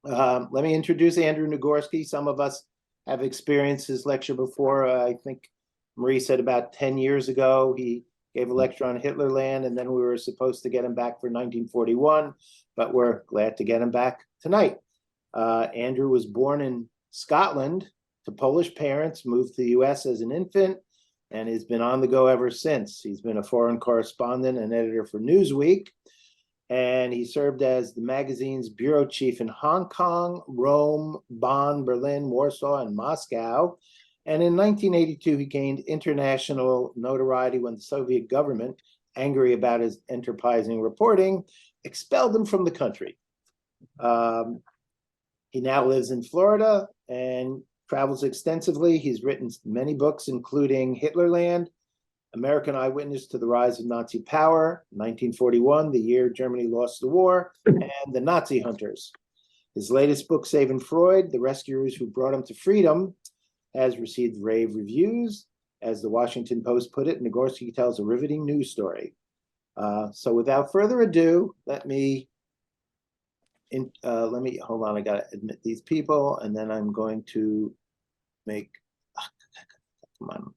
Let me introduce Andrew Nagorski. Some of us have experienced his lecture before. I think Marie said about 10 years ago, he gave a lecture on Hitlerland, and then we were supposed to get him back for 1941, but we're glad to get him back tonight. Andrew was born in Scotland to Polish parents, moved to the US as an infant, and has been on the go ever since. He's been a foreign correspondent and editor for Newsweek, and he served as the magazine's bureau chief in Hong Kong, Rome, Bonn, Berlin, Warsaw, and Moscow. And in 1982, he gained international notoriety when the Soviet government, angry about his enterprising reporting, expelled him from the country. He now lives in Florida and travels extensively. He's written many books, including Hitlerland, American Eyewitness to the Rise of Nazi Power, 1941, the year Germany lost the war, and The Nazi Hunters. His latest book, Sigmund Freud, The Rescuers Who Brought Him to Freedom, has received rave reviews. As the Washington Post put it, Nagorski tells a riveting news story. So without further ado, let me hold on, I gotta admit these people, and then I'm going to make, come on,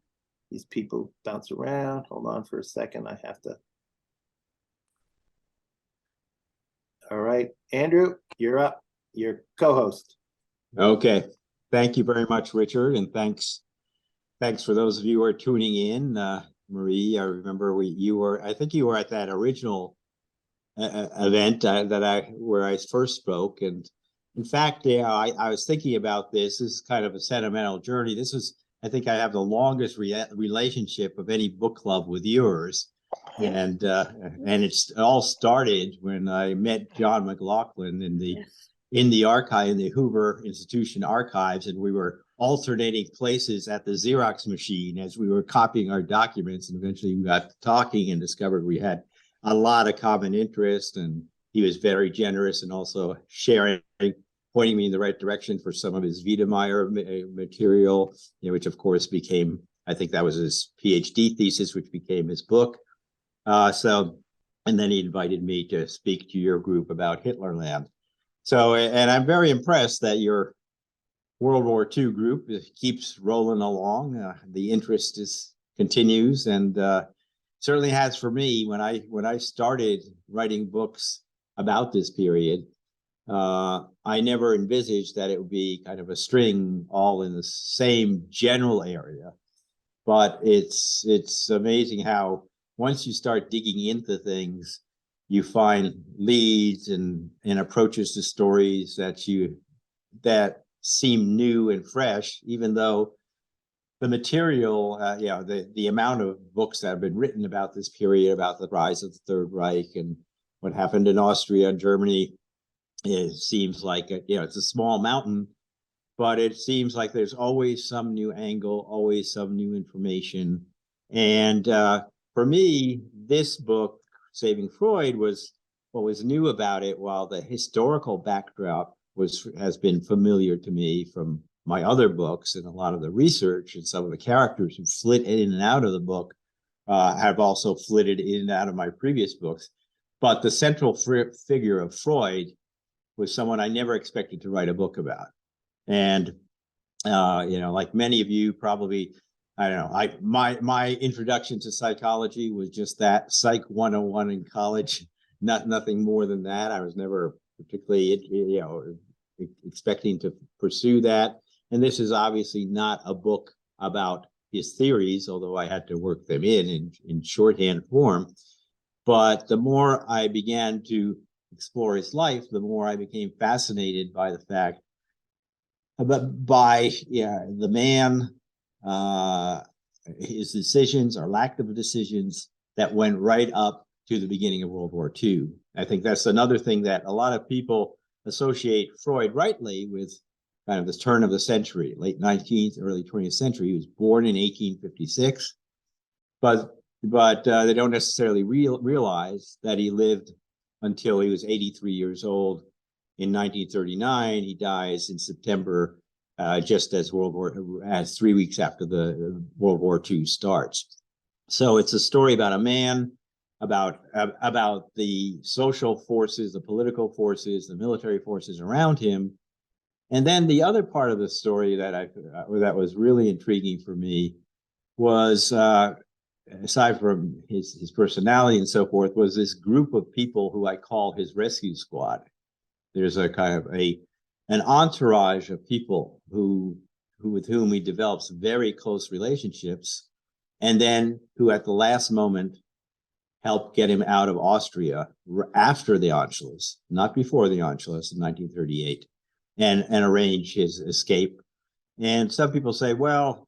these people bounce around. Hold on for a second, I have to. All right, Andrew, you're up, you're co-host. Okay, thank you very much, Richard, and thanks for those of you who are tuning in. Marie, I remember I think you were at that original event where I first spoke, and in fact, I was thinking about this. This is kind of a sentimental journey. I think I have the longest relationship of any book club with yours, and it all started when I met John McLaughlin in the archive, in the Hoover Institution archives, and we were alternating places at the Xerox machine as we were copying our documents, and eventually we got talking and discovered we had a lot of common interest, and he was very generous and also pointing me in the right direction for some of his Wiedemeyer material, which of course became, I think that was his PhD thesis, which became his book. And then he invited me to speak to your group about Hitlerland. So, and I'm very impressed that your World War II group keeps rolling along. The interest continues, and certainly has for me. When I started writing books about this period, I never envisaged that it would be kind of a string all in the same general area. But it's amazing how once you start digging into things, you find leads and approaches to stories that seem new and fresh, even though the material, the amount of books that have been written about this period, about the rise of the Third Reich and what happened in Austria and Germany, it seems like it's a small mountain, but it seems like there's always some new angle, always some new information. And for me, this book, Saving Freud, was what was new about it, while the historical backdrop has been familiar to me from my other books, and a lot of the research and some of the characters who flit in and out of the book have also flitted in and out of my previous books. But the central figure of Freud was someone I never expected to write a book about. And, like many of you probably, I don't know, my introduction to psychology was just that, Psych 101 in college, nothing more than that. I was never particularly, expecting to pursue that. And this is obviously not a book about his theories, although I had to work them in shorthand form. But the more I began to explore his life, the more I became fascinated by the fact the man, his decisions or lack of decisions that went right up to the beginning of World War II. I think that's another thing that a lot of people associate Freud rightly with kind of this turn of the century, late 19th, early 20th century. He was born in 1856, but they don't necessarily realize that he lived until he was 83 years old in 1939. He dies in September, just as 3 weeks after the World War II starts. So it's a story about a man about the social forces, the political forces, the military forces around him. And then the other part of the story that was really intriguing for me was, aside from his personality and so forth, was this group of people who I call his rescue squad. There's a kind of an entourage of people who with whom he develops very close relationships, and then who at the last moment helped get him out of Austria after the Anschluss, not before the Anschluss in 1938, and arrange his escape. And some people say, well,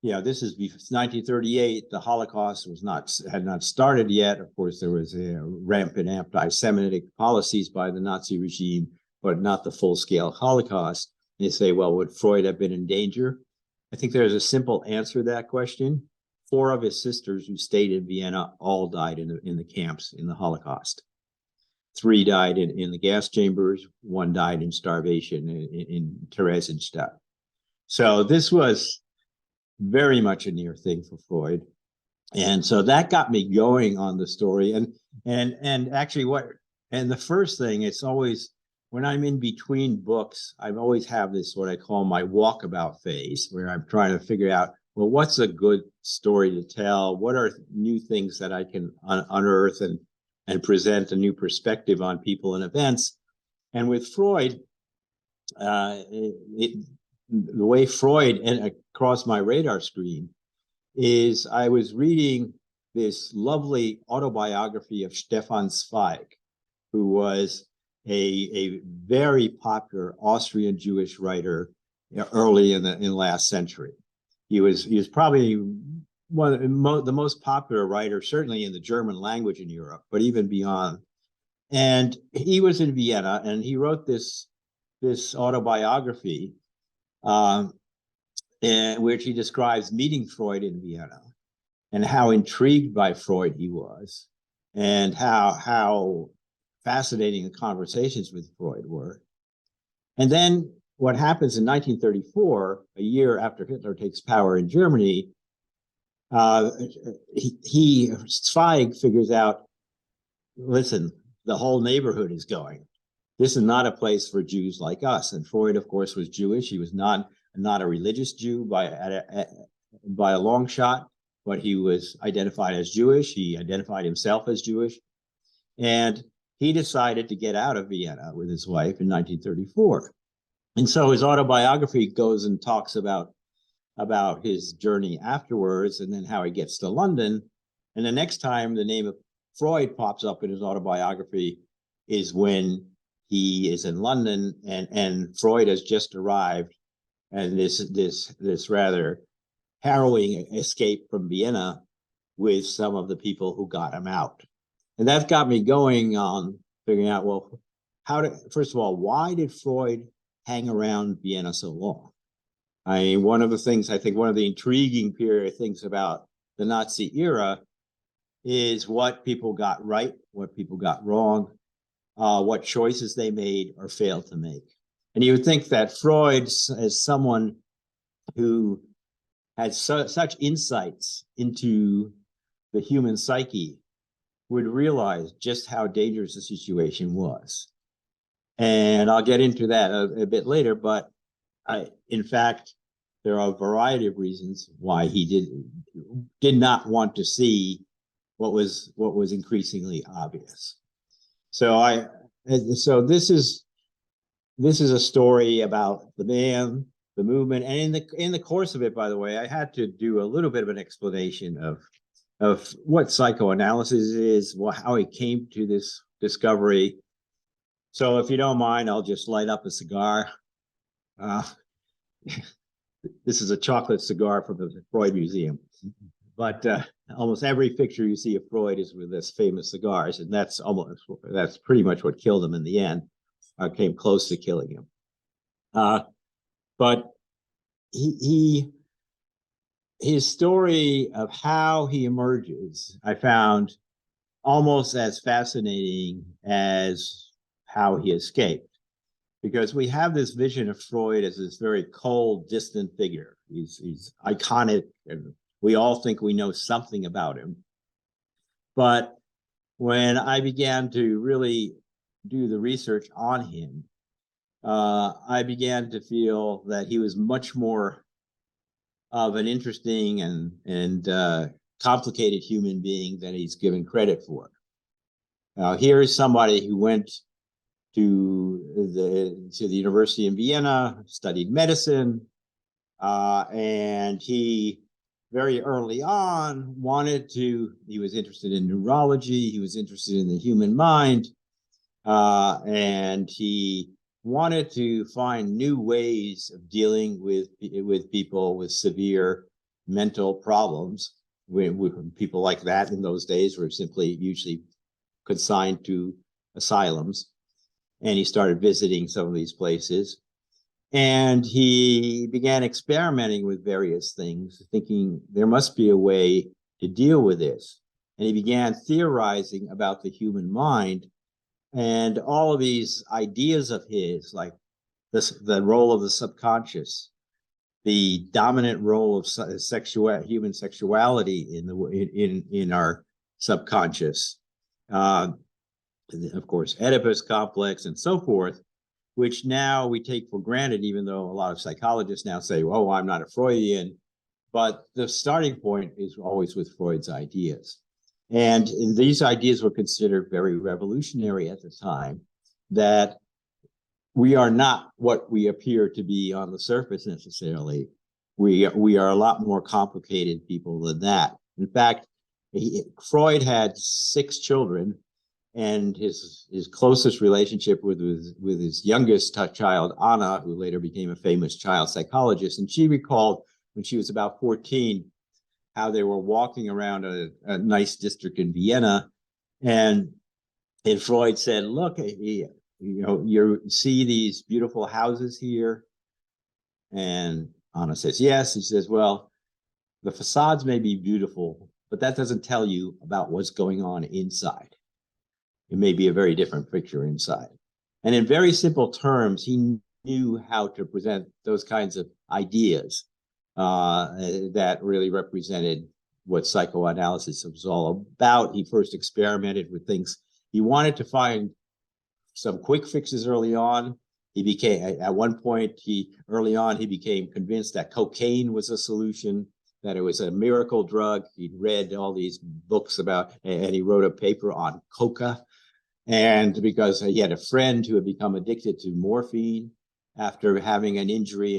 yeah, this is 1938. The Holocaust had not started yet. Of course, there was rampant anti-Semitic policies by the Nazi regime, but not the full-scale Holocaust. They say, well, would Freud have been in danger? I think there's a simple answer to that question. 4 of his sisters who stayed in Vienna all died in the camps in the Holocaust. 3 died in the gas chambers. 1 died in starvation in Theresienstadt. So this was very much a near thing for Freud. And so that got me going on the story. And actually the first thing, it's always, when I'm in between books, I always have this, what I call my walkabout phase, where I'm trying to figure out, well, what's a good story to tell? What are new things that I can unearth and present a new perspective on people and events? And with Freud, the way Freud across my radar screen is, I was reading this lovely autobiography of Stefan Zweig, who was a very popular Austrian Jewish writer early in the last century. He was probably one of the most popular writers, certainly in the German language in Europe, but even beyond. And he was in Vienna, and he wrote this autobiography, in which he describes meeting Freud in Vienna and how intrigued by Freud he was, and how fascinating the conversations with Freud were. And then what happens in 1934, a year after Hitler takes power in Germany, Zweig figures out, listen, the whole neighborhood is going. This is not a place for Jews like us. And Freud, of course, was Jewish. He was not a religious Jew by a long shot, but he was identified as Jewish. He identified himself as Jewish. And he decided to get out of Vienna with his wife in 1934. And so his autobiography goes and talks about his journey afterwards, and then how he gets to London. And the next time the name of Freud pops up in his autobiography is when he is in London, and Freud has just arrived, and this rather harrowing escape from Vienna with some of the people who got him out. And that got me going on figuring out, well, first of all, why did Freud hang around Vienna so long? I mean, one of the intriguing things about the Nazi era is what people got right, what people got wrong, what choices they made or failed to make. And you would think that Freud, as someone who had such insights into the human psyche, would realize just how dangerous the situation was. And I'll get into that a bit later, but in fact, there are a variety of reasons why he did not want to see what was increasingly obvious. So this is a story about the man, the movement, and in the course of it, by the way, I had to do a little bit of an explanation of what psychoanalysis is, how he came to this discovery. So if you don't mind, I'll just light up a cigar. This is a chocolate cigar from the Freud Museum. But almost every picture you see of Freud is with this famous cigars, and that's pretty much what killed him in the end, came close to killing him. But his story of how he emerges, I found almost as fascinating as how he escaped, because we have this vision of Freud as this very cold, distant figure. He's iconic, and we all think we know something about him. But when I began to really do the research on him, I began to feel that he was much more of an interesting and complicated human being than he's given credit for. Now, here is somebody who went to the University in Vienna, studied medicine, and he very early on he was interested in neurology, he was interested in the human mind, and he wanted to find new ways of dealing with people with severe mental problems. With people like that in those days were simply usually consigned to asylums. And he started visiting some of these places. And he began experimenting with various things, thinking there must be a way to deal with this. And he began theorizing about the human mind and all of these ideas of his, like the role of the subconscious, the dominant role of human sexuality in our subconscious, of course, Oedipus complex and so forth, which now we take for granted, even though a lot of psychologists now say, oh, I'm not a Freudian. But the starting point is always with Freud's ideas. And these ideas were considered very revolutionary at the time, that we are not what we appear to be on the surface necessarily. We are a lot more complicated people than that. In fact, Freud had 6 children, and his closest relationship with his youngest child, Anna, who later became a famous child psychologist. And she recalled when she was about 14, how they were walking around a nice district in Vienna. And Freud said, look, you see these beautiful houses here? And Anna says, yes. He says, well, the facades may be beautiful, but that doesn't tell you about what's going on inside. It may be a very different picture inside. And in very simple terms, he knew how to present those kinds of ideas that really represented what psychoanalysis was all about. He first experimented with things. He wanted to find some quick fixes early on. He became, at one point, early on, he became convinced that cocaine was a solution, that it was a miracle drug. He'd read all these books about, and he wrote a paper on coca. And because he had a friend who had become addicted to morphine after having an injury,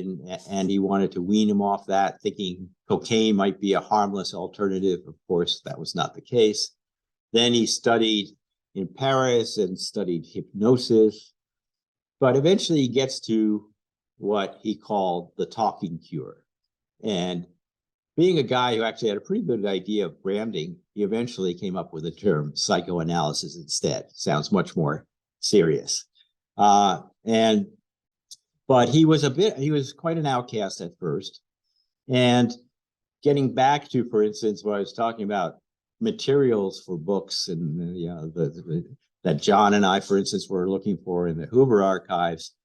and he wanted to wean him off that, thinking cocaine might be a harmless alternative. Of course, that was not the case. Then he studied in Paris and studied hypnosis, but eventually he gets to what he called the talking cure. And being a guy who actually had a pretty good idea of branding, he eventually came up with the term psychoanalysis instead. Sounds much more serious. But he was quite an outcast at first. And getting back to, for instance, what I was talking about, materials for books and that John and I, for instance, were looking for in the Hoover archives.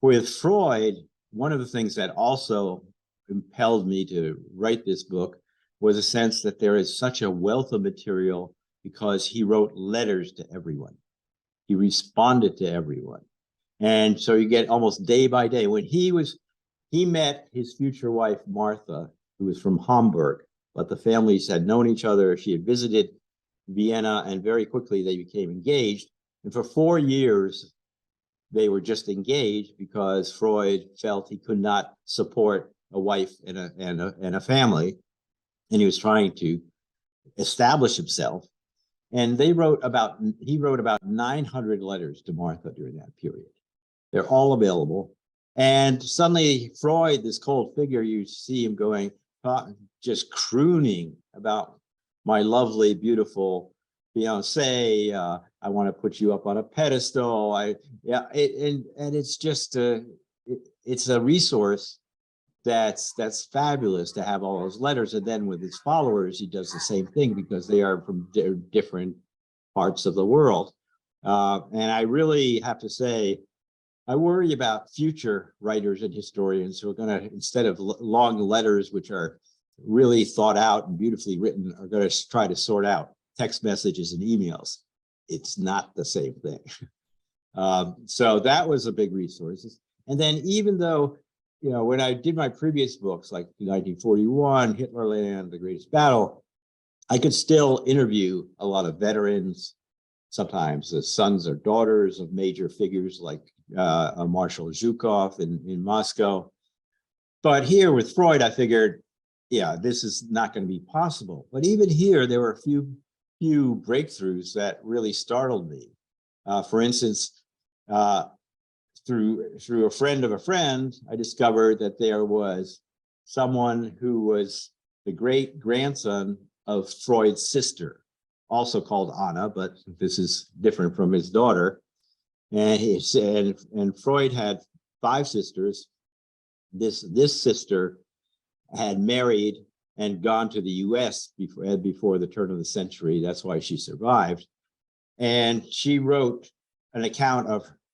With Freud, one of the things that also impelled me to write this book was a sense that there is such a wealth of material because he wrote letters to everyone. He responded to everyone. And so you get almost day by day. When he met his future wife, Martha, who was from Hamburg, but the families had known each other. She had visited Vienna, and very quickly they became engaged. And for 4 years, they were just engaged because Freud felt he could not support a wife and a family, and he was trying to establish himself. And he wrote about 900 letters to Martha during that period. They're all available. And suddenly Freud, this cold figure, you see him going, just crooning about my lovely, beautiful fiancée. I want to put you up on a pedestal. And it's just it's a resource that's fabulous to have all those letters. And then with his followers, he does the same thing because they are from different parts of the world. And I really have to say, I worry about future writers and historians who are going to, instead of long letters, which are really thought out and beautifully written are going to try to sort out text messages and emails. It's not the same thing. So that was a big resource. And then even though, you know, when I did my previous books, like 1941, Hitlerland, The Greatest Battle, I could still interview a lot of veterans, sometimes the sons or daughters of major figures like Marshal Zhukov in Moscow. But here with Freud, I figured, yeah, this is not going to be possible. But even here, there were a few breakthroughs that really startled me. For instance, through a friend of a friend, I discovered that there was someone who was the great grandson of Freud's sister, also called Anna, but this is different from his daughter. And he said, and Freud had 5 sisters. This sister had married and gone to the US before the turn of the century. That's why she survived. And she wrote an account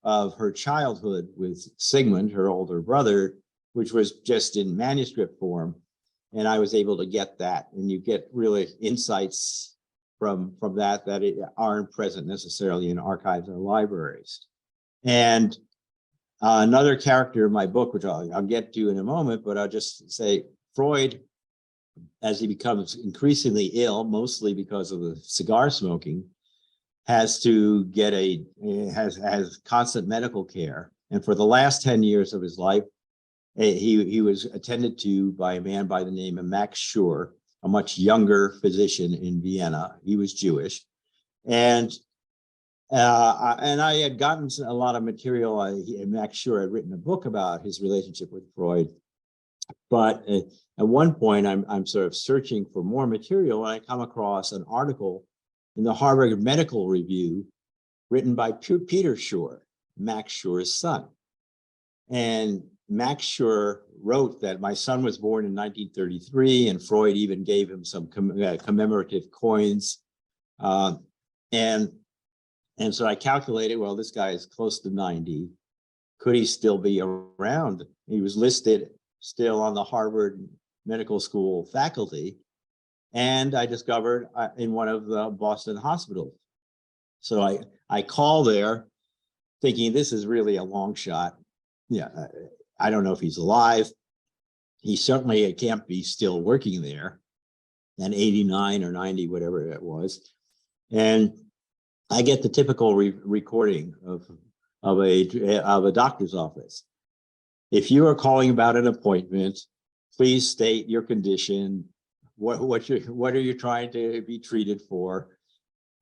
of her childhood with Sigmund, her older brother, which was just in manuscript form. And I was able to get that. And you get really insights from that aren't present necessarily in archives or libraries. And another character in my book, which I'll get to in a moment, but I'll just say Freud, as he becomes increasingly ill, mostly because of the cigar smoking, has to get has constant medical care. And for the last 10 years of his life, he was attended to by a man by the name of Max Schur, a much younger physician in Vienna. He was Jewish. And I had gotten a lot of material. Max Schur had written a book about his relationship with Freud. But at one point, I'm sort of searching for more material, and I come across an article in the Harvard Medical Review written by Peter Schur, Max Schur's son. And Max Schur wrote that my son was born in 1933, and Freud even gave him some commemorative coins. And so I calculated, well, this guy is close to 90. Could he still be around? He was listed still on the Harvard Medical School faculty. And I discovered in one of the Boston hospitals. So I call there thinking this is really a long shot. Yeah, I don't know if he's alive. He certainly can't be still working there at 89 or 90, whatever it was. And I get the typical recording of a doctor's office. If you are calling about an appointment, please state your condition. What are you trying to be treated for?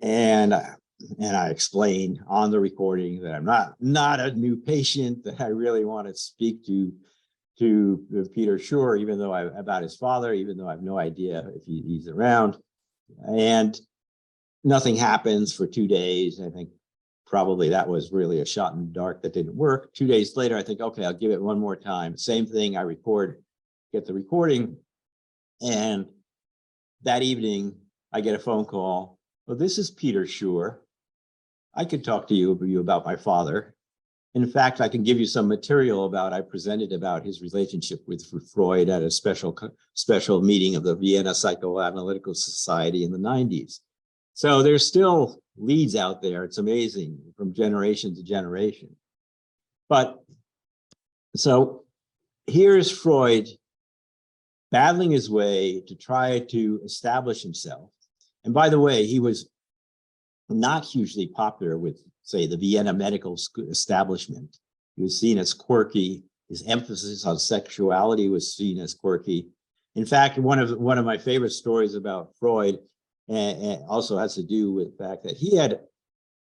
And I explain on the recording that I'm not a new patient, that I really want to speak to Peter Schur, even though about his father, even though I have no idea if he's around. And nothing happens for 2 days. I think probably that was really a shot in the dark that didn't work. 2 days later, I think, okay, I'll give it one more time. Same thing, I get the recording. And that evening, I get a phone call. Well, this is Peter Schur. I could talk to you about my father. In fact, I can give you some material I presented about his relationship with Freud at a special meeting of the Vienna Psychoanalytical Society in the 90s. So there's still leads out there. It's amazing from generation to generation. But so here's Freud battling his way to try to establish himself. And by the way, he was not hugely popular with, say, the Vienna medical establishment. He was seen as quirky. His emphasis on sexuality was seen as quirky. In fact, one of my favorite stories about Freud also has to do with the fact that he had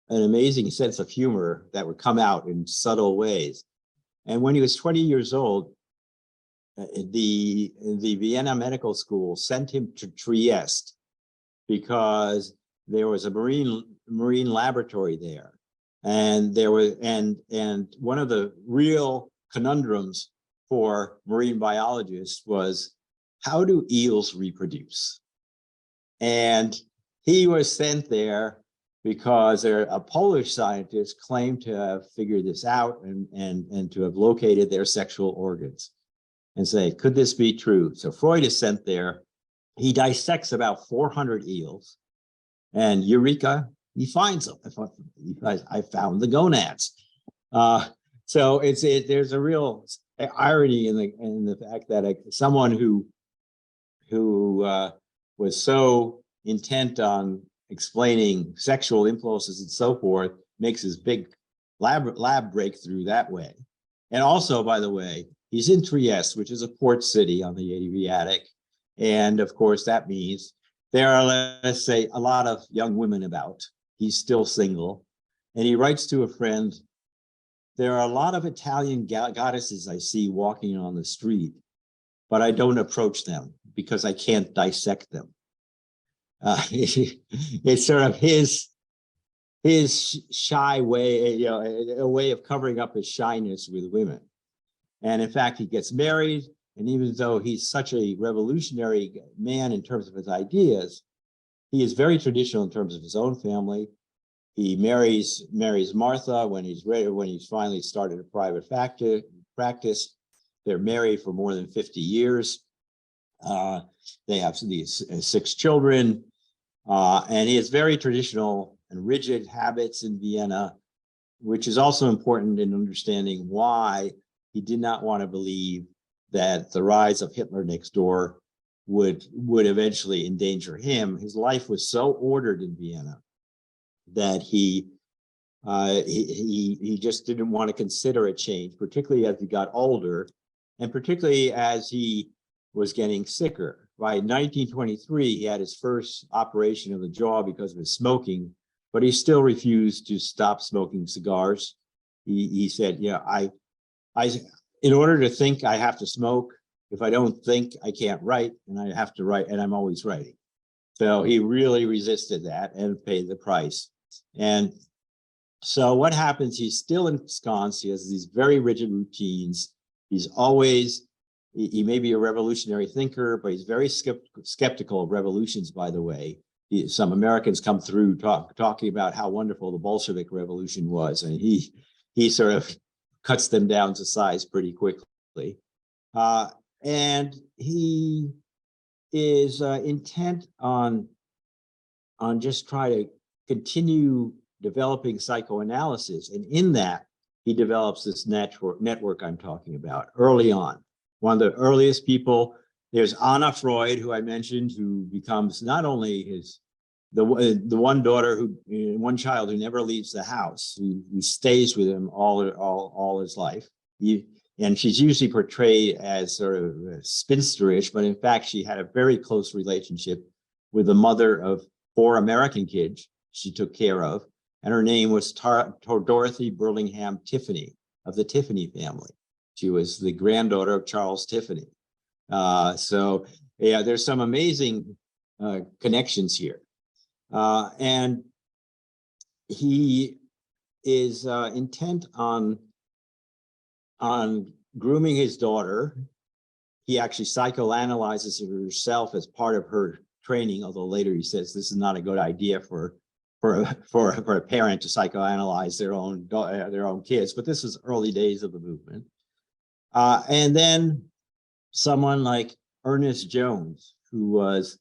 an amazing sense of humor that would come out in subtle ways. And when he was 20 years old, the Vienna Medical School sent him to Trieste because there was a marine laboratory there. And one of the real conundrums for marine biologists was, how do eels reproduce? And he was sent there because a Polish scientist claimed to have figured this out and to have located their sexual organs, and say, could this be true? So Freud is sent there he dissects about 400 eels, and eureka, he finds them. I found the gonads. So there's a real irony in the fact that someone who was so intent on explaining sexual impulses and so forth makes his big lab breakthrough that way. And also, by the way, he's in Trieste, which is a port city on the Adriatic. And of course, that means there are, let's say, a lot of young women about. He's still single. And he writes to a friend, there are a lot of Italian goddesses I see walking on the street, but I don't approach them because I can't dissect them. It's sort of his shy way, a way of covering up his shyness with women. And in fact, he gets married, and even though he's such a revolutionary man in terms of his ideas, he is very traditional in terms of his own family. He marries Martha when he's ready, when he's finally started a private practice. They're married for more than 50 years. They have these 6 children, and he has very traditional and rigid habits in Vienna, which is also important in understanding why he did not want to believe that the rise of Hitler next door would eventually endanger him. His life was so ordered in Vienna that he just didn't want to consider a change, particularly as he got older, and particularly as he was getting sicker. By 1923, he had his first operation of the jaw because of his smoking, but he still refused to stop smoking cigars. He said, "Yeah, in order to think, I have to smoke. If I don't think, I can't write, and I have to write, and I'm always writing." So he really resisted that and paid the price. And so what happens, he's still ensconced, he has these very rigid routines. He may be a revolutionary thinker, but he's very skeptical of revolutions, by the way. Some Americans come through talking about how wonderful the Bolshevik Revolution was, and he sort of cuts them down to size pretty quickly. And he is intent on just try to continue developing psychoanalysis. And in that, he develops this network I'm talking about early on. One of the earliest people, there's Anna Freud, who I mentioned, who becomes not only the one child who never leaves the house, who stays with him all his life. And she's usually portrayed as sort of spinsterish, but in fact, she had a very close relationship with the mother of 4 American kids she took care of. And her name was Dorothy Burlingham Tiffany, of the Tiffany family. She was the granddaughter of Charles Tiffany. So yeah, there's some amazing connections here. And he is intent on grooming his daughter. He actually psychoanalyzes herself as part of her training, although later he says this is not a good idea for a parent to psychoanalyze their own kids, but this is early days of the movement. And then someone like Ernest Jones, who was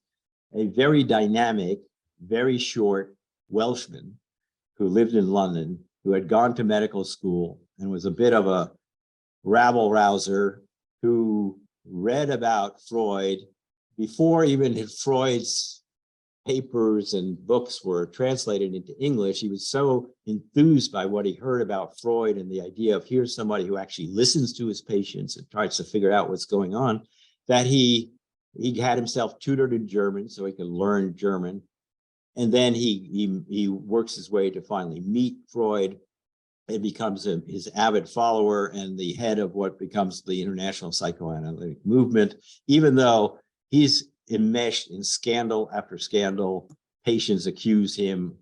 a very dynamic, very short Welshman who lived in London, who had gone to medical school and was a bit of a rabble rouser, who read about Freud before even Freud's papers and books were translated into English. He was so enthused by what he heard about Freud and the idea of here's somebody who actually listens to his patients and tries to figure out what's going on, that he had himself tutored in German so he could learn German. And then he works his way to finally meet Freud and becomes his avid follower and the head of what becomes the international psychoanalytic movement, even though he's enmeshed in scandal after scandal. Patients accuse him,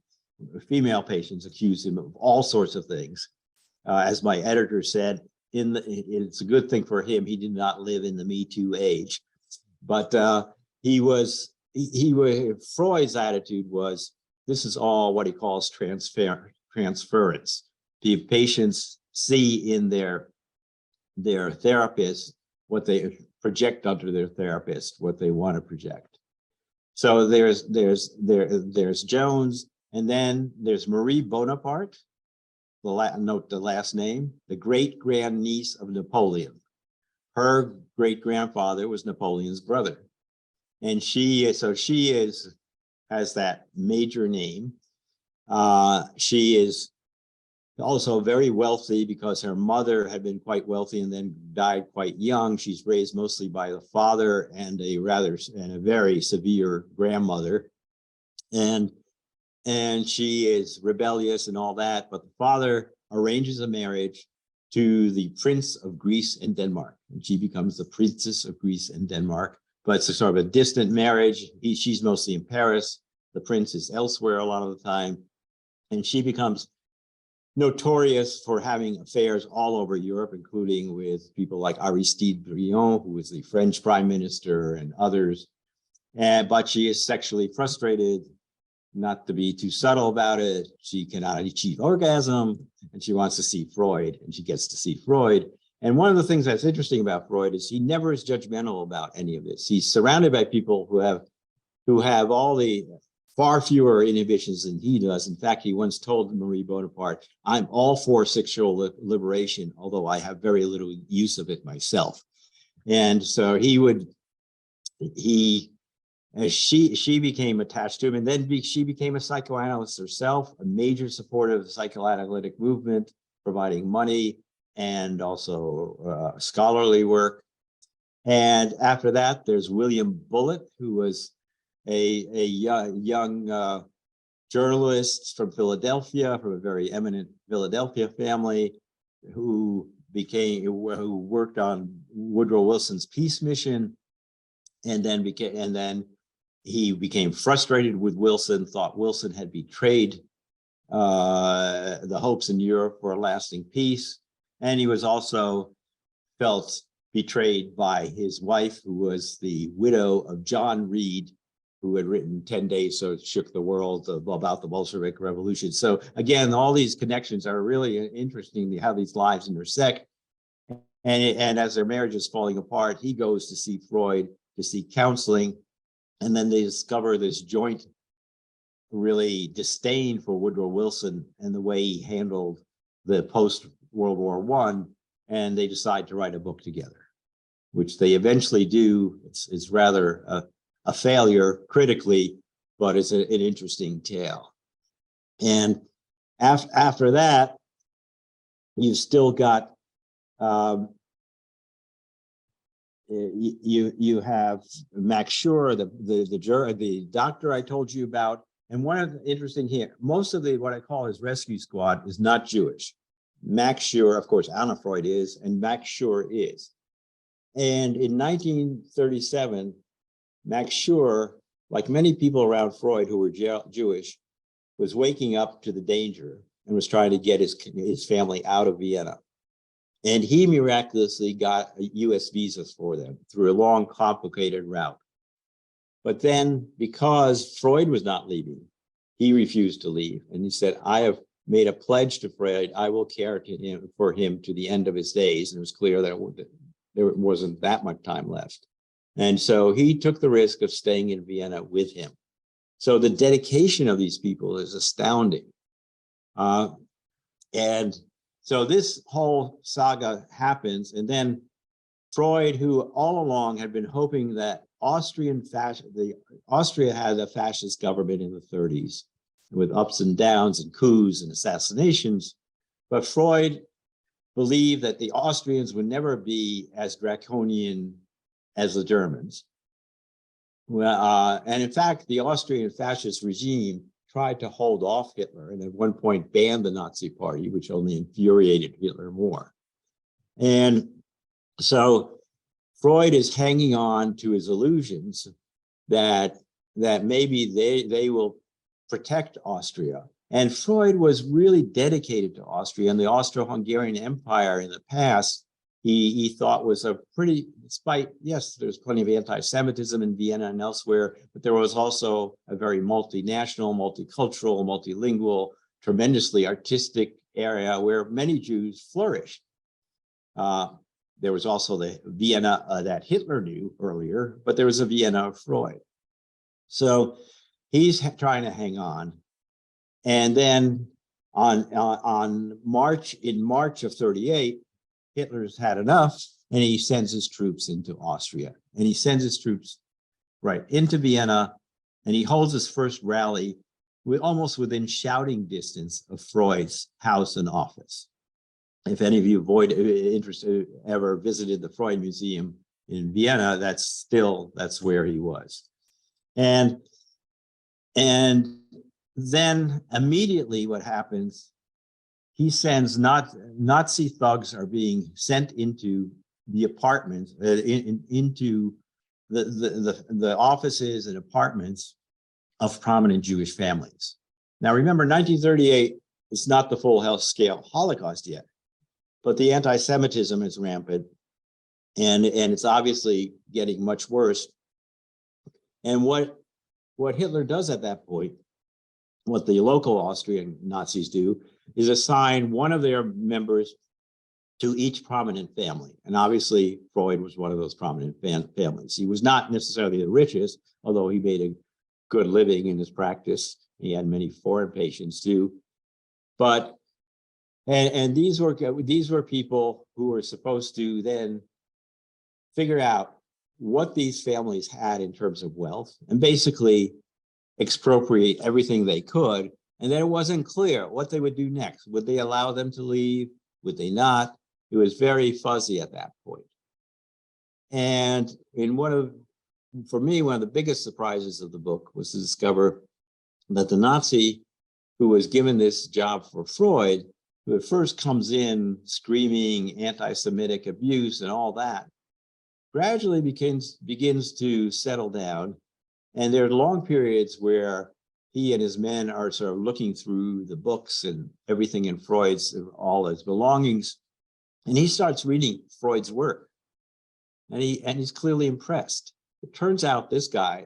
female patients accuse him of all sorts of things. As my editor said, it's a good thing for him he did not live in the Me Too age. But Freud's attitude was, this is all what he calls transference. The patients see in their therapist what they project onto their therapist, what they want to project. So there's Jones, and then there's Marie Bonaparte. Note the last name, the great grandniece of Napoleon. Her great grandfather was Napoleon's brother, and she has that major name. She is also very wealthy because her mother had been quite wealthy and then died quite young. She's raised mostly by the father and a very severe grandmother. And she is rebellious and all that, but the father arranges a marriage to the Prince of Greece and Denmark. And she becomes the Princess of Greece and Denmark, but it's a sort of a distant marriage. She's mostly in Paris. The prince is elsewhere a lot of the time. And she becomes notorious for having affairs all over Europe, including with people like Aristide Briand, who was the French prime minister, and others. But she is sexually frustrated, not to be too subtle about it. She cannot achieve orgasm, and she wants to see Freud, and she gets to see Freud. And one of the things that's interesting about Freud is he never is judgmental about any of this. He's surrounded by people who have all the far fewer inhibitions than he does. In fact, he once told Marie Bonaparte, "I'm all for sexual liberation, although I have very little use of it myself." And so she became attached to him, and then she became a psychoanalyst herself, a major supporter of the psychoanalytic movement, providing money and also scholarly work. And after that, there's William Bullitt, who was a young journalist from Philadelphia, from a very eminent Philadelphia family, who worked on Woodrow Wilson's peace mission, and then he became frustrated with Wilson, thought Wilson had betrayed the hopes in Europe for a lasting peace. And he was also felt betrayed by his wife, who was the widow of John Reed, who had written 10 Days So It Shook the World about the Bolshevik Revolution. So again, all these connections are really interesting to how these lives intersect. And as their marriage is falling apart, he goes to see Freud to seek counseling. And then they discover this joint really disdain for Woodrow Wilson and the way he handled the post-World War I. And they decide to write a book together, which they eventually do. It's rather a failure critically, but it's an interesting tale. And after that, you've still got you have Max Schur, the doctor I told you about. And one of the interesting here, most of what I call his rescue squad is not Jewish. Max Schur, of course, Anna Freud is, and Max Schur is. And in 1937, Max Schur, like many people around Freud who were Jewish, was waking up to the danger and was trying to get his family out of Vienna. And he miraculously got US visas for them through a long, complicated route. But then, because Freud was not leaving, he refused to leave. And he said, "I have made a pledge to Freud. I will care for him to the end of his days." And it was clear that there wasn't that much time left. And so he took the risk of staying in Vienna with him. So the dedication of these people is astounding. And so this whole saga happens. And then Freud, who all along had been hoping that Austria had a fascist government in the 30s with ups and downs and coups and assassinations. But Freud believed that the Austrians would never be as draconian as the Germans. And in fact, the Austrian fascist regime tried to hold off Hitler and at one point banned the Nazi Party, which only infuriated Hitler more. And so Freud is hanging on to his illusions that maybe they will protect Austria. And Freud was really dedicated to Austria, and the Austro-Hungarian Empire in the past, he thought was a pretty, despite, yes, there's plenty of anti-Semitism in Vienna and elsewhere, but there was also a very multinational, multicultural, multilingual, tremendously artistic area where many Jews flourished. There was also the Vienna that Hitler knew earlier, but there was a Vienna of Freud. So he's trying to hang on. And then in March of 38, Hitler's had enough, and he sends his troops into Austria. And he sends his troops right into Vienna, and he holds his first rally almost within shouting distance of Freud's house and office. If any of you ever visited the Freud Museum in Vienna, that's where he was. And then immediately what happens, he sends Nazi thugs are being sent into the apartments, into the offices and apartments of prominent Jewish families. Now remember, 1938 is not the full scale Holocaust yet, but the anti-Semitism is rampant, and it's obviously getting much worse. And what Hitler does at that point, what the local Austrian Nazis do, is assign one of their members to each prominent family. And obviously, Freud was one of those prominent families. He was not necessarily the richest, although he made a good living in his practice. He had many foreign patients too. But and these were people who were supposed to then figure out what these families had in terms of wealth and basically expropriate everything they could. And then it wasn't clear what they would do next. Would they allow them to leave? Would they not? It was very fuzzy at that point. And for me, one of the biggest surprises of the book was to discover that the Nazi who was given this job for Freud, who at first comes in screaming anti-Semitic abuse and all that, gradually begins to settle down. And there are long periods where he and his men are sort of looking through the books and everything in Freud's, all his belongings. And he starts reading Freud's work. And he's clearly impressed. It turns out this guy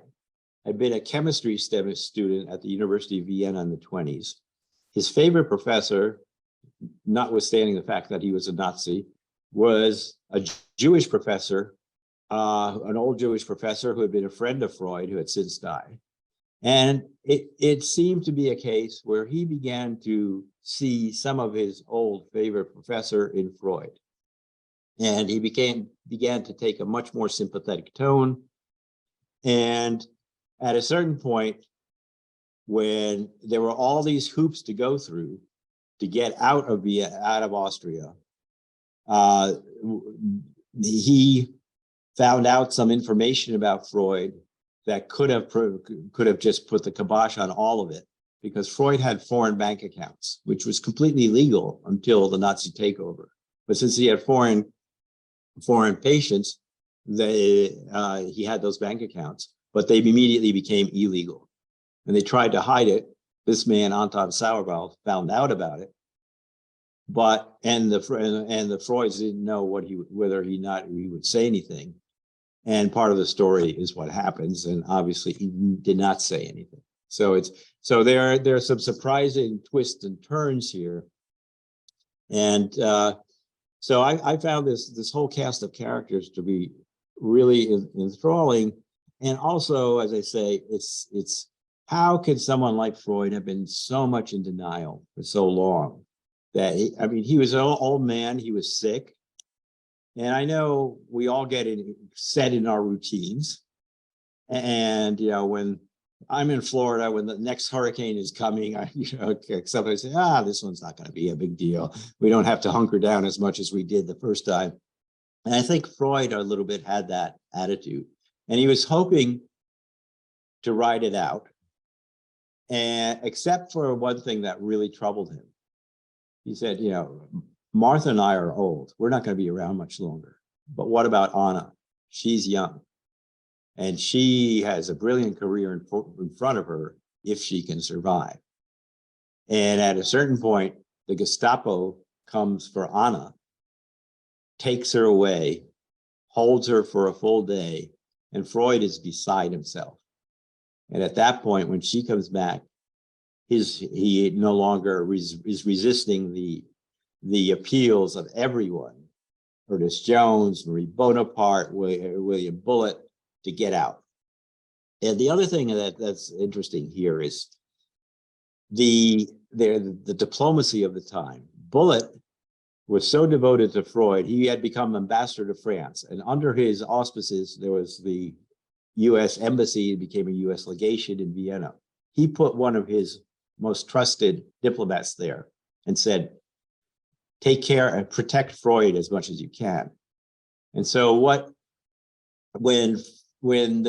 had been a chemistry student at the University of Vienna in the 1920s. His favorite professor, notwithstanding the fact that he was a Nazi, was a Jewish professor, an old Jewish professor who had been a friend of Freud, who had since died. And it seemed to be a case where he began to see some of his old favorite professor in Freud. And he began to take a much more sympathetic tone. And at a certain point, when there were all these hoops to go through to get out of Austria, he found out some information about Freud that could have just put the kibosh on all of it, because Freud had foreign bank accounts, which was completely legal until the Nazi takeover. But since he had foreign patients, he had those bank accounts, but they immediately became illegal. And they tried to hide it. This man, Anton Sauerbach, found out about it. And the Freuds didn't know whether he would say anything. And part of the story is what happens. And obviously he did not say anything. So there are some surprising twists and turns here. And so I found this whole cast of characters to be really enthralling. And also, as I say, it's how can someone like Freud have been so much in denial for so long? That he was an old man, he was sick. And I know we all get set in our routines. And, when I'm in Florida, when the next hurricane is coming, somebody say, this one's not going to be a big deal. We don't have to hunker down as much as we did the first time. And I think Freud a little bit had that attitude. And he was hoping to ride it out, and except for one thing that really troubled him. He said, Martha and I are old. We're not going to be around much longer. But what about Anna? She's young. And she has a brilliant career in front of her if she can survive. And at a certain point, the Gestapo comes for Anna, takes her away, holds her for a full day, and Freud is beside himself. And at that point, when she comes back, he no longer is resisting the appeals of everyone, Ernest Jones, Marie Bonaparte, William Bullitt, to get out. And the other thing that's interesting here is the diplomacy of the time. Bullitt was so devoted to Freud, he had become ambassador to France. And under his auspices, there was the US embassy, it became a US legation in Vienna. He put one of his most trusted diplomats there and said, take care and protect Freud as much as you can. And so when the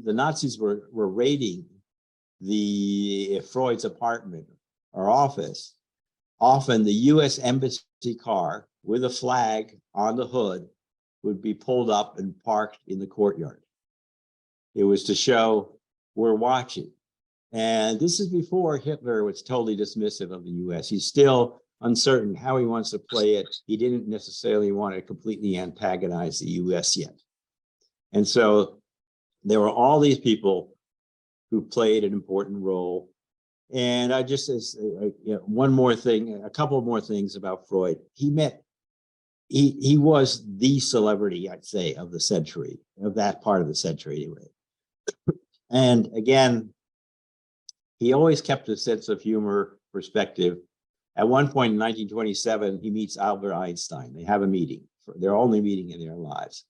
Nazis were raiding Freud's apartment or office, often the US embassy car with a flag on the hood would be pulled up and parked in the courtyard. It was to show we're watching. And this is before Hitler was totally dismissive of the US. He's still uncertain how he wants to play it. He didn't necessarily want to completely antagonize the US yet. And so there were all these people who played an important role. And I just, one more thing, a couple more things about Freud. He was the celebrity, I'd say, of the century, of that part of the century anyway. And again, he always kept a sense of humor, perspective. At one point in 1927, he meets Albert Einstein. They have a meeting, their only meeting in their lives.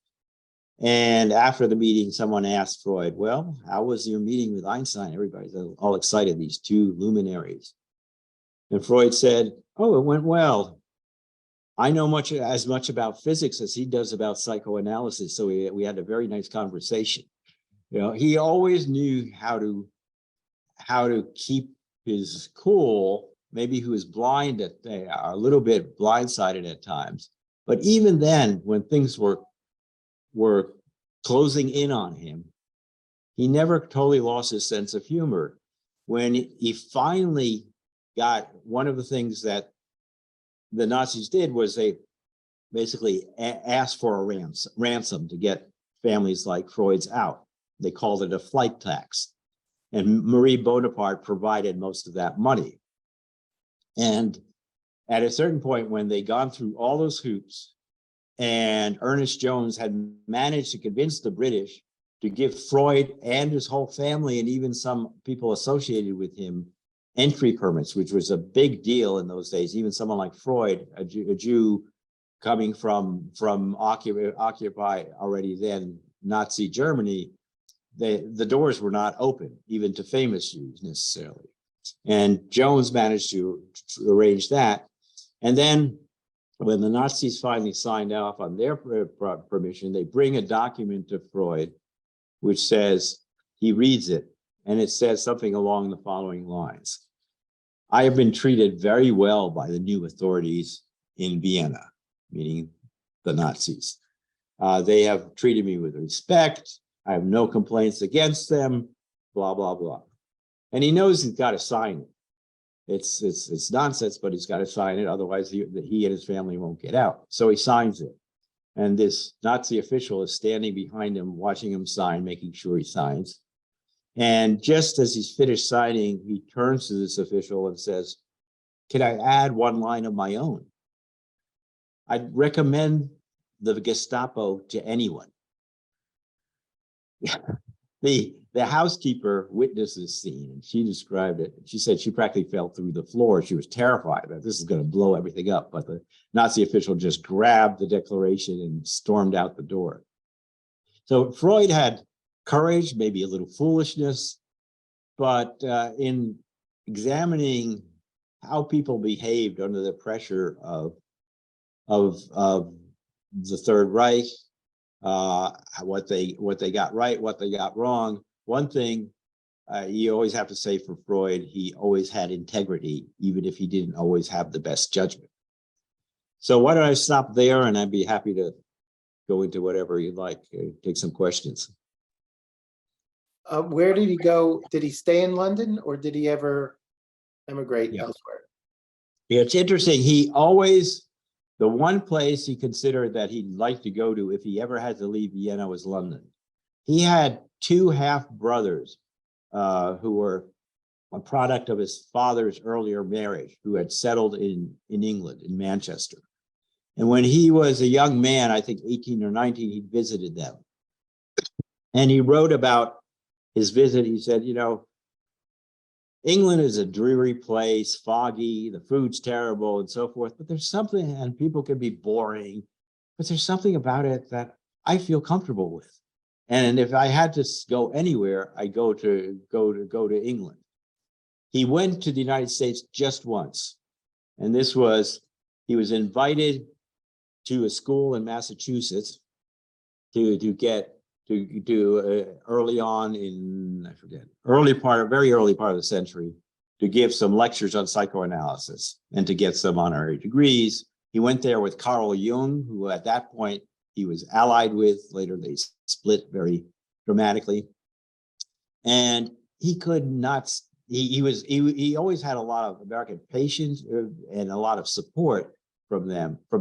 And after the meeting, someone asked Freud, well, how was your meeting with Einstein? Everybody's all excited, these two luminaries. And Freud said, oh, it went well. I know as much about physics as he does about psychoanalysis. So we had a very nice conversation. You know, he always knew how to keep his cool. Maybe he was blind a little bit blindsided at times. But even then, when things were closing in on him, he never totally lost his sense of humor. When he finally got, one of the things that the Nazis did was they basically asked for a ransom to get families like Freud's out. They called it a flight tax. And Marie Bonaparte provided most of that money. And at a certain point, when they'd gone through all those hoops, and Ernest Jones had managed to convince the British to give Freud and his whole family, and even some people associated with him, entry permits, which was a big deal in those days. Even someone like Freud, a Jew coming from Occupy already then Nazi Germany, the doors were not open, even to famous Jews necessarily. And Jones managed to arrange that. And then when the Nazis finally signed off on their permission, they bring a document to Freud, which says, he reads it, and it says something along the following lines. I have been treated very well by the new authorities in Vienna, meaning the Nazis. They have treated me with respect. I have no complaints against them, blah, blah, blah. And he knows he's got to sign it. It's nonsense, but he's got to sign it. Otherwise, he and his family won't get out. So he signs it. And this Nazi official is standing behind him, watching him sign, making sure he signs. And just as he's finished signing, he turns to this official and says, can I add one line of my own? I'd recommend the Gestapo to anyone. The housekeeper witnessed this scene, and she described it. She said she practically fell through the floor. She was terrified that this is going to blow everything up, but the Nazi official just grabbed the declaration and stormed out the door. So Freud had courage, maybe a little foolishness, but in examining how people behaved under the pressure of the Third Reich, what they got right, what they got wrong. One thing you always have to say for Freud, he always had integrity, even if he didn't always have the best judgment. So why don't I stop there, and I'd be happy to go into whatever you'd like, take some questions. Where did he go? Did he stay in London, or did he ever emigrate elsewhere? Yeah, it's interesting. He always, the one place he considered that he'd like to go to if he ever had to leave Vienna was London. He had two half-brothers who were a product of his father's earlier marriage, who had settled in England, in Manchester. And when he was a young man, I think 18 or 19, he visited them. And he wrote about his visit, he said, England is a dreary place, foggy, the food's terrible and so forth, but there's something, and people can be boring, but there's something about it that I feel comfortable with. And if I had to go anywhere, I go to England. He went to the United States just once. And he was invited to a school in Massachusetts to early on in, I forget, very early part of the century, to give some lectures on psychoanalysis and to get some honorary degrees. He went there with Carl Jung, who at that point he was allied with. Later they split very dramatically. And he could not, he always had a lot of American patience and a lot of support from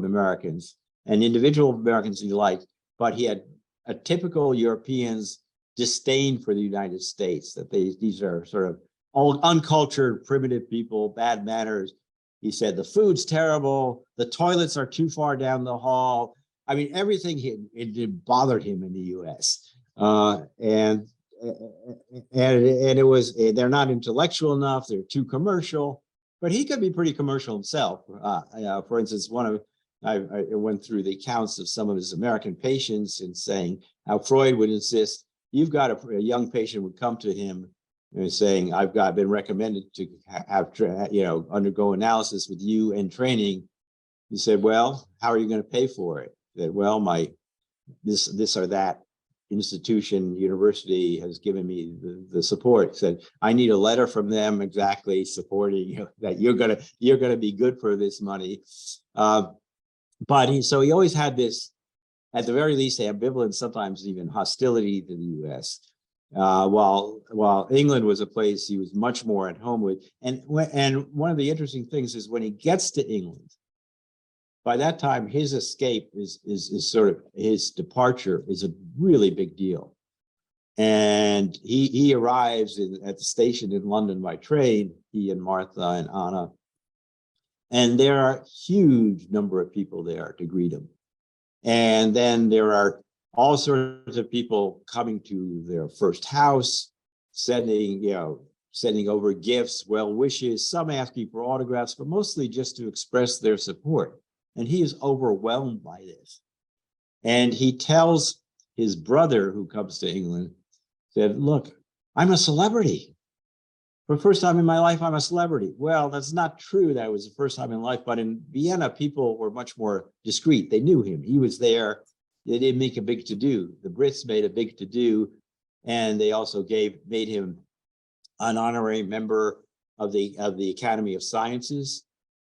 Americans, and individual Americans he liked, but he had a typical European's disdain for the United States, that these are sort of all uncultured, primitive people, bad manners. He said the food's terrible, the toilets are too far down the hall. I mean, everything it bothered him in the U.S. And it was, they're not intellectual enough, they're too commercial, but he could be pretty commercial himself. For instance, I went through the accounts of some of his American patients and saying how Freud would insist, you've got a young patient would come to him and saying, I've been recommended to undergo analysis with you and training. He said, well, how are you going to pay for it? He said, well, this or that institution, university has given me the support. Said, I need a letter from them exactly supporting that you're gonna be good for this money. But he always had this, at the very least, ambivalence, sometimes even hostility to the U.S. While England was a place he was much more at home with. And one of the interesting things is when he gets to England, by that time, his escape is sort of, his departure is a really big deal. And he arrives at the station in London by train, he and Martha and Anna. And there are a huge number of people there to greet him. And then there are all sorts of people coming to their first house, sending over gifts, well wishes, some asking for autographs, but mostly just to express their support. And he is overwhelmed by this. And he tells his brother, who comes to England, said, look, I'm a celebrity. For the first time in my life, I'm a celebrity. Well, that's not true. That was the first time in life. But in Vienna, people were much more discreet. They knew him. He was there. They didn't make a big to-do. The Brits made a big to-do. And they also made him an honorary member of the Academy of Sciences.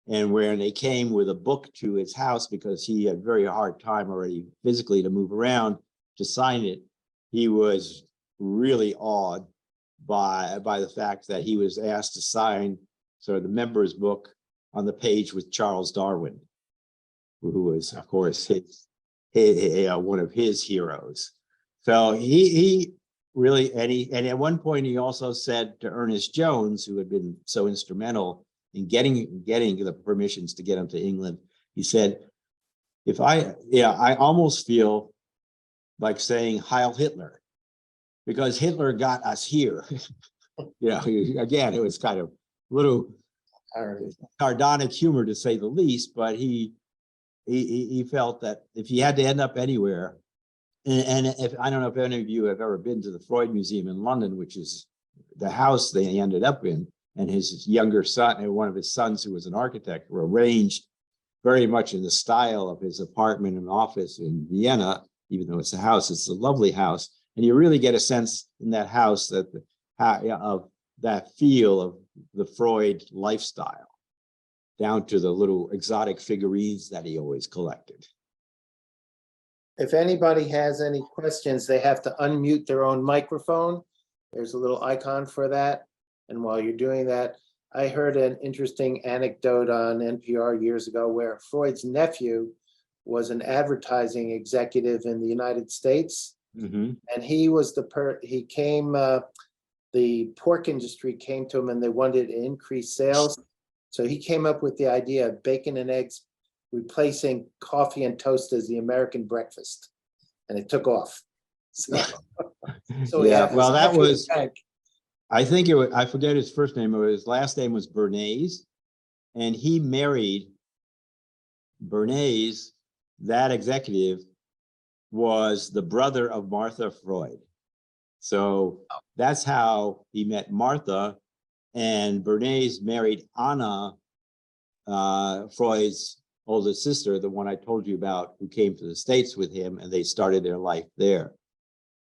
And when they came with a book to his house, because he had a very hard time already physically to move around to sign it, he was really awed by the fact that he was asked to sign sort of the member's book on the page with Charles Darwin, who was, of course, one of his heroes. So he really, and at one point he also said to Ernest Jones, who had been so instrumental in getting the permissions to get him to England, he said, I almost feel like saying Heil Hitler, because Hitler got us here. Again, it was kind of little sardonic humor to say the least, but he felt that if he had to end up anywhere, and if I don't know if any of you have ever been to the Freud Museum in London, which is the house they ended up in, and his younger son, and one of his sons who was an architect, were arranged very much in the style of his apartment and office in Vienna, even though it's a house, it's a lovely house. And you really get a sense in that house that of that feel of the Freud lifestyle, down to the little exotic figurines that he always collected. If anybody has any questions, they have to unmute their own microphone. There's a little icon for that. And while you're doing that, I heard an interesting anecdote on NPR years ago where Freud's nephew was an advertising executive in the United States. Mm-hmm. And he was the pork industry came to him and they wanted to increase sales. So he came up with the idea of bacon and eggs replacing coffee and toast as the American breakfast. And it took off. So we Yeah, have well, this that nephew was, Hank. I think it was, I forget his first name, but his last name was Bernays. And he married Bernays, that executive was the brother of Martha Freud. So that's how he met Martha, and Bernays married Anna, Freud's oldest sister, the one I told you about, who came to the States with him, and they started their life there.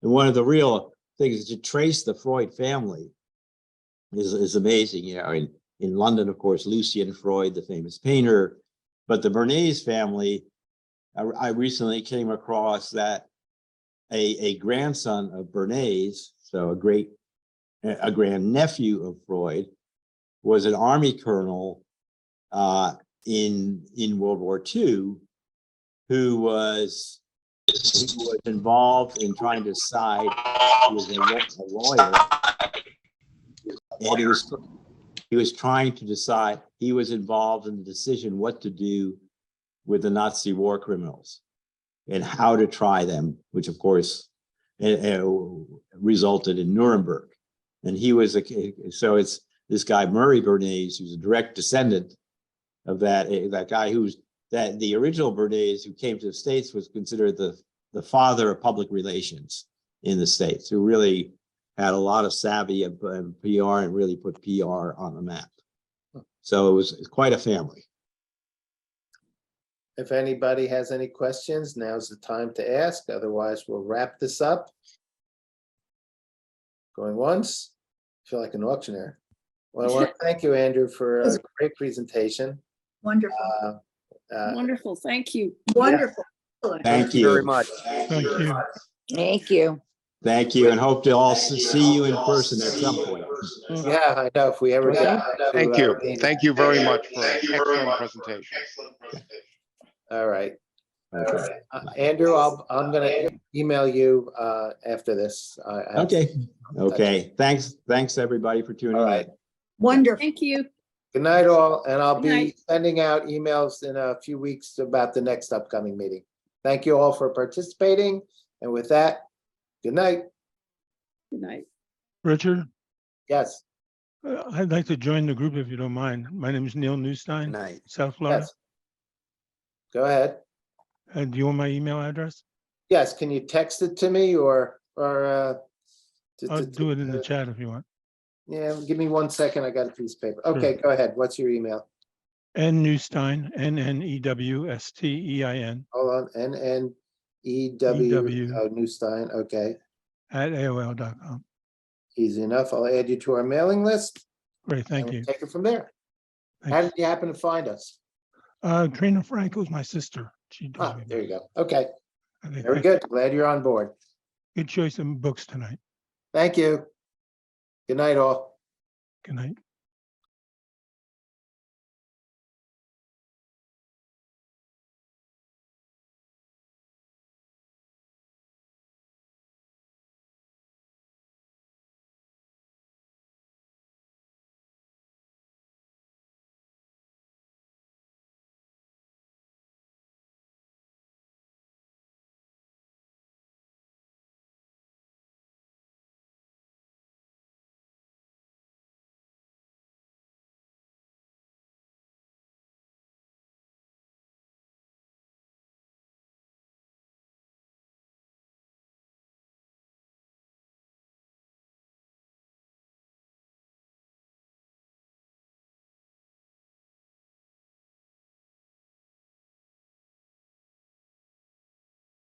And one of the real things to trace the Freud family is amazing. You know, in London, of course, Lucian Freud, the famous painter, but the Bernays family, I recently came across that a grandson of Bernays, so a grandnephew of Freud, was an army colonel in World War II, who was involved in trying to decide. He was a lawyer, and he was trying to decide. He was involved in the decision what to do with the Nazi war criminals and how to try them, which of course resulted in Nuremberg. And he was so it's this guy Murray Bernays, who's a direct descendant of that guy that the original Bernays who came to the States was considered the father of public relations in the States, who really had a lot of savvy and PR and really put PR on the map. So it was quite a family. If anybody has any questions, now's the time to ask. Otherwise, we'll wrap this up. Going once, I feel like an auctioneer. Well, I want to thank you, Andrew, for a great presentation. Wonderful. Wonderful, thank you. Wonderful. Thank you very much. Thank you. Thank you. Thank you, and hope to all see you in person at some point. Yeah, I know. If we ever get back to, Thank you. meeting. Thank you very much for an excellent presentation. All right. Okay. Andrew, I'm gonna email you after this. Okay. Thanks everybody for tuning All in. right. Wonderful. Thank you. Good night, all, and I'll Good be night. sending out emails in a few weeks about the next upcoming meeting. Thank you all for participating, and with that, good night. Good night. Richard, Yes, I'd like to join the group if you don't mind. My name is Neil Newstein, Night. South Florida. yes. Go ahead. Do you want my email address? Yes, can you text it to me or I'll do it in the chat if you want. Yeah, give me 1 second. I got a piece of paper. Okay, go ahead. What's your email? N Newstein, Newstein, Hold on, NNEW, Newstein, okay, @AOL.com. easy enough. I'll add you to our mailing list. Great, thank and we'll you. Take it from there. How Thanks. did you happen to find us? Trina Franco's my sister. She Ah, told me. there you go. Okay, Okay, very thank- good. Glad you're on board. Good choice of books tonight. Thank you. Good night, all. Good night.